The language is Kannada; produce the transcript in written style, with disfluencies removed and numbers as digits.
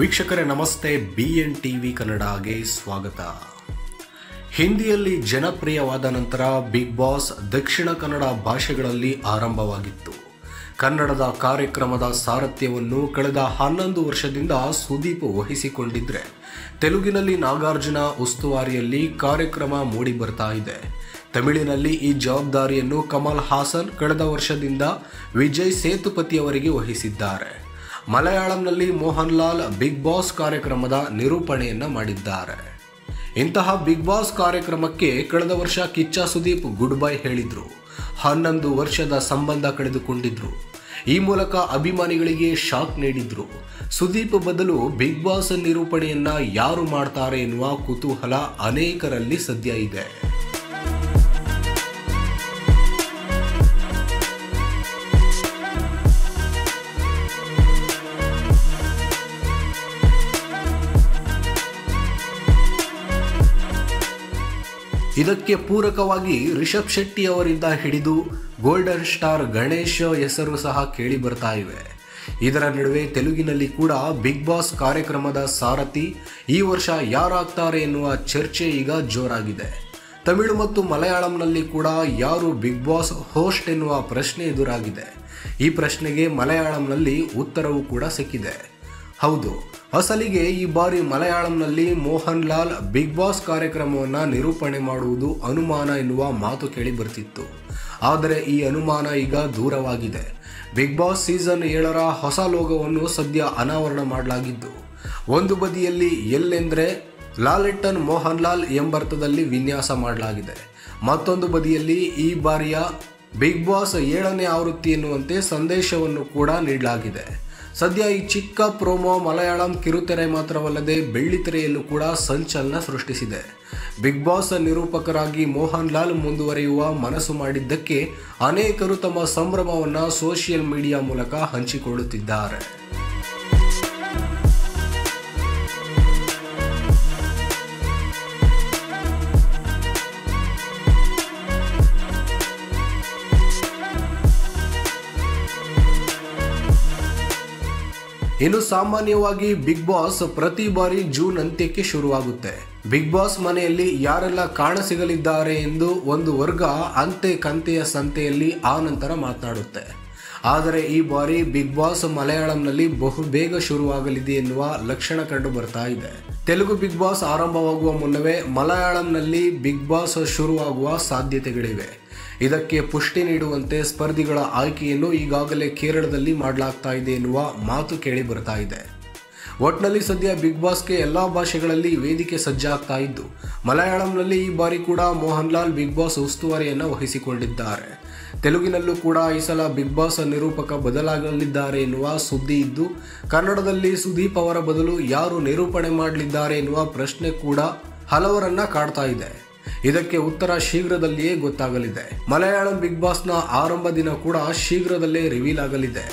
ವೀಕ್ಷಕರೇ ನಮಸ್ತೆ, BN TV ಕನ್ನಡಗೆ ಸ್ವಾಗತ. ಹಿಂದಿಯಲ್ಲಿ ಜನಪ್ರಿಯವಾದ ನಂತರ ಬಿಗ್ ಬಾಸ್ ದಕ್ಷಿಣ ಕನ್ನಡ ಭಾಷೆಗಳಲ್ಲಿ ಆರಂಭವಾಗಿತ್ತು. ಕನ್ನಡದ ಕಾರ್ಯಕ್ರಮದ ಸಾರಥ್ಯವನ್ನು ಕಳೆದ 11 ವರ್ಷದಿಂದ ಸುದೀಪ್ ವಹಿಸಿಕೊಂಡಿದ್ರೆ, ತೆಲುಗಿನಲ್ಲಿ ನಾಗಾರ್ಜುನ ಉಸ್ತುವಾರಿಯಲ್ಲಿ ಕಾರ್ಯಕ್ರಮ ಮೂಡಿ ಬರ್ತಾ ಇದೆ. ತಮಿಳಿನಲ್ಲಿ ಈ ಜವಾಬ್ದಾರಿಯನ್ನು ಕಮಲ್ ಹಾಸನ್ ಕಳೆದ ವರ್ಷದಿಂದ ವಿಜಯ್ ಸೇತುಪತಿ ಅವರಿಗೆ ವಹಿಸಿದ್ದಾರೆ. ಮಲಯಾಳಂನಲ್ಲಿ ಮೋಹನ್ ಲಾಲ್ ಬಿಗ್ ಬಾಸ್ ಕಾರ್ಯಕ್ರಮದ ನಿರೂಪಣೆಯನ್ನ ಮಾಡಿದ್ದಾರೆ. ಇಂತಹ ಬಿಗ್ ಬಾಸ್ ಕಾರ್ಯಕ್ರಮಕ್ಕೆ ಕಳೆದ ವರ್ಷ ಕಿಚ್ಚ ಸುದೀಪ್ ಗುಡ್ ಬೈ ಹೇಳಿದ್ರು. 11 ವರ್ಷದ ಸಂಬಂಧ ಕಳೆದುಕೊಂಡಿದ್ರು. ಈ ಮೂಲಕ ಅಭಿಮಾನಿಗಳಿಗೆ ಶಾಕ್ ನೀಡಿದ್ರು. ಸುದೀಪ್ ಬದಲು ಬಿಗ್ ಬಾಸ್ ನಿರೂಪಣೆಯನ್ನ ಯಾರು ಮಾಡ್ತಾರೆ ಎನ್ನುವ ಕುತೂಹಲ ಅನೇಕರಲ್ಲಿ ಸದ್ಯ ಇದೆ. ಇದಕ್ಕೆ ಪೂರಕವಾಗಿ ರಿಷಬ್ ಶೆಟ್ಟಿ ಅವರಿಂದ ಹಿಡಿದು ಗೋಲ್ಡನ್ ಸ್ಟಾರ್ ಗಣೇಶ್ ಹೆಸರು ಸಹ ಕೇಳಿ ಬರ್ತಾ ಇವೆ. ಇದರ ನಡುವೆ ತೆಲುಗಿನಲ್ಲಿ ಕೂಡ ಬಿಗ್ ಬಾಸ್ ಕಾರ್ಯಕ್ರಮದ ಸಾರಥಿ ಈ ವರ್ಷ ಯಾರಾಗ್ತಾರೆ ಎನ್ನುವ ಚರ್ಚೆ ಈಗ ಜೋರಾಗಿದೆ. ತಮಿಳು ಮತ್ತು ಮಲಯಾಳಂನಲ್ಲಿ ಕೂಡ ಯಾರು ಬಿಗ್ ಬಾಸ್ ಹೋಸ್ಟ್ ಎನ್ನುವ ಪ್ರಶ್ನೆ ಎದುರಾಗಿದೆ. ಈ ಪ್ರಶ್ನೆಗೆ ಮಲಯಾಳಂನಲ್ಲಿ ಉತ್ತರವೂ ಕೂಡ ಸಿಕ್ಕಿದೆ. ಹೌದು, ಅಸಲಿಗೆ ಈ ಬಾರಿ ಮಲಯಾಳಂನಲ್ಲಿ ಮೋಹನ್ ಲಾಲ್ ಬಿಗ್ ಬಾಸ್ ಕಾರ್ಯಕ್ರಮವನ್ನು ನಿರೂಪಣೆ ಮಾಡುವುದು ಅನುಮಾನ ಎನ್ನುವ ಮಾತು ಕೇಳಿ ಬರ್ತಿತ್ತು. ಆದರೆ ಈ ಅನುಮಾನ ಈಗ ದೂರವಾಗಿದೆ. ಬಿಗ್ ಬಾಸ್ ಸೀಸನ್ 7ರ ಹೊಸ ಲೋಗೋವನ್ನು ಸದ್ಯ ಅನಾವರಣ ಮಾಡಲಾಗಿದ್ದು, ಒಂದು ಬದಿಯಲ್ಲಿ ಎಲ್ಲೆಂದರೆ ಲಾಲೆಟ್ಟನ್ ಮೋಹನ್ ಲಾಲ್ ಎಂಬರ್ಥದಲ್ಲಿ ವಿನ್ಯಾಸ ಮಾಡಲಾಗಿದೆ. ಮತ್ತೊಂದು ಬದಿಯಲ್ಲಿ ಈ ಬಾರಿಯ ಬಿಗ್ ಬಾಸ್ 7ನೇ ಆವೃತ್ತಿ ಎನ್ನುವಂತೆ ಸಂದೇಶವನ್ನು ಕೂಡ ನೀಡಲಾಗಿದೆ. ಸದ್ಯ ಈ ಚಿಕ್ಕ ಪ್ರೋಮೋ ಮಲಯಾಳಂ ಕಿರುತೆರೆ ಮಾತ್ರವಲ್ಲದೆ ಬೆಳ್ಳಿತೆರೆಯಲ್ಲೂ ಕೂಡ ಸಂಚಲನ ಸೃಷ್ಟಿಸಿದೆ. ಬಿಗ್ ಬಾಸ್ ನಿರೂಪಕರಾಗಿ ಮೋಹನ್ ಲಾಲ್ ಮುಂದುವರಿಯುವ ಮನಸ್ಸು ಮಾಡಿದ್ದಕ್ಕೆ ಅನೇಕರು ತಮ್ಮ ಸಂಭ್ರಮವನ್ನು ಸೋಷಿಯಲ್ ಮೀಡಿಯಾ ಮೂಲಕ ಹಂಚಿಕೊಳ್ಳುತ್ತಿದ್ದಾರೆ. ಇನ್ನು ಸಾಮಾನ್ಯವಾಗಿ ಬಿಗ್ ಬಾಸ್ ಪ್ರತಿ ಬಾರಿ ಜೂನ್ ಅಂತ್ಯಕ್ಕೆ ಶುರುವಾಗುತ್ತೆ. ಬಿಗ್ ಬಾಸ್ ಮನೆಯಲ್ಲಿ ಯಾರೆಲ್ಲ ಕಾಣಸಿಗಲಿದ್ದಾರೆ ಎಂದು ಒಂದು ವರ್ಗ ಅಂತೆ ಕಂತೆಯ ಸಂತೆಯಲ್ಲಿ ಆ ನಂತರ ಮಾತನಾಡುತ್ತೆ. ಆದರೆ ಈ ಬಾರಿ ಬಿಗ್ ಬಾಸ್ ಮಲಯಾಳಂನಲ್ಲಿ ಬಹುಬೇಗ ಶುರುವಾಗಲಿದೆ ಎನ್ನುವ ಲಕ್ಷಣ ಕಂಡು ಬರ್ತಾ ಇದೆ. ತೆಲುಗು ಬಿಗ್ ಬಾಸ್ ಆರಂಭವಾಗುವ ಮುನ್ನವೇ ಮಲಯಾಳಂನಲ್ಲಿ ಬಿಗ್ ಬಾಸ್ ಶುರುವಾಗುವ ಸಾಧ್ಯತೆಗಳಿವೆ. ಇದಕ್ಕೆ ಪುಷ್ಟಿ ನೀಡುವಂತೆ ಸ್ಪರ್ಧಿಗಳ ಆಯ್ಕೆಯನ್ನು ಈಗಾಗಲೇ ಕೇರಳದಲ್ಲಿ ಮಾಡಲಾಗ್ತಾ ಇದೆ ಎನ್ನುವ ಮಾತು ಕೇಳಿ ಬರ್ತಾ ಇದೆ. ಒಟ್ನಲ್ಲಿ ಸದ್ಯ ಬಿಗ್ ಬಾಸ್ಗೆ ಎಲ್ಲ ಭಾಷೆಗಳಲ್ಲಿ ವೇದಿಕೆ ಸಜ್ಜಾಗ್ತಾ ಇದ್ದು, ಮಲಯಾಳಂನಲ್ಲಿ ಈ ಬಾರಿ ಕೂಡ ಮೋಹನ್ ಲಾಲ್ ಬಿಗ್ ಬಾಸ್ ಉಸ್ತುವಾರಿಯನ್ನು ವಹಿಸಿಕೊಂಡಿದ್ದಾರೆ. ತೆಲುಗಿನಲ್ಲೂ ಕೂಡ ಈ ಸಲ ಬಿಗ್ ಬಾಸ್ ನಿರೂಪಕ ಬದಲಾಗಲಿದ್ದಾರೆ ಎನ್ನುವ ಸುದ್ದಿ ಇದ್ದು, ಕನ್ನಡದಲ್ಲಿ ಸುದೀಪ್ ಅವರ ಬದಲು ಯಾರು ನಿರೂಪಣೆ ಮಾಡಲಿದ್ದಾರೆ ಎನ್ನುವ ಪ್ರಶ್ನೆ ಕೂಡ ಹಲವರನ್ನ ಕಾಡ್ತಾ ಇದೆ. ಇದಕ್ಕೆ ಉತ್ತರ ಶೀಘ್ರದಲ್ಲಿಯೇ ಗೊತ್ತಾಗಲಿದೆ. ಮಲಯಾಳಂ ಬಿಗ್ ಬಾಸ್ನ ಆರಂಭ ದಿನ ಕೂಡ ಶೀಘ್ರದಲ್ಲೇ ರಿವೀಲ್ ಆಗಲಿದೆ.